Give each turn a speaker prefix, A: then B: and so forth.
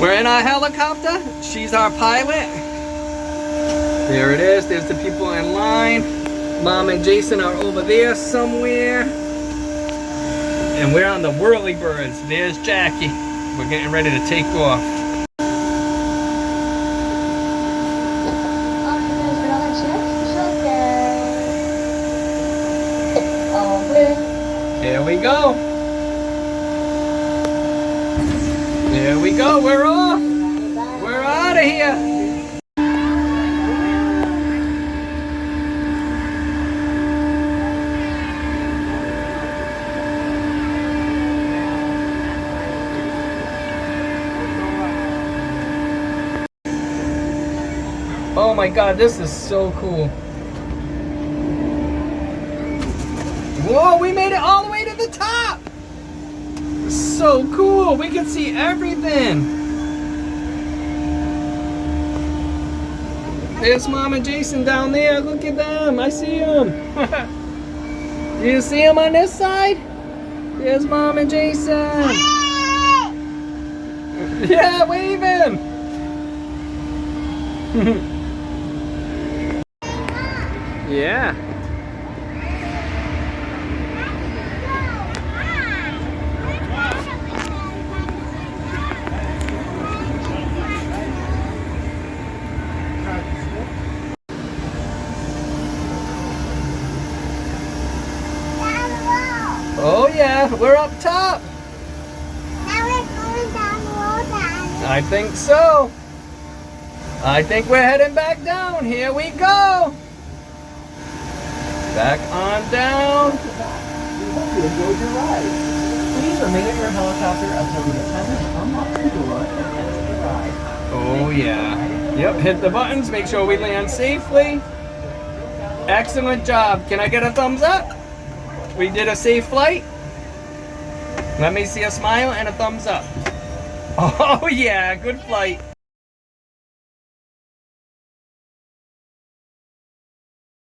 A: We're in our helicopter. She's our pilot. There it is. There's the people in line. Mom and Jason are over there somewhere. And we're on the Whirly Birds. There's Jackie. We're getting ready to take off. Here we go. There we go. We're off. We're out of here. Oh my God, this is so cool. Whoa, we made it all the way to the top. So cool, we can see everything. There's Mom and Jason down there, look at them, I see them. Do you see them on this side? There's Mom and Jason. Yeah, waving. Yeah. Oh yeah, we're up top.
B: Now we're going down the road now.
A: I think so. I think we're heading back down. Here we go. Back on down.
C: We hope you enjoyed your ride. Please remain in your helicopter until the attendants unlock the door and exit the ride.
A: Oh yeah. Yep, hit the buttons, make sure we land safely. Excellent job. Can I get a thumbs up? We did a safe flight. Let me see a smile and a thumbs up. Oh yeah, good flight.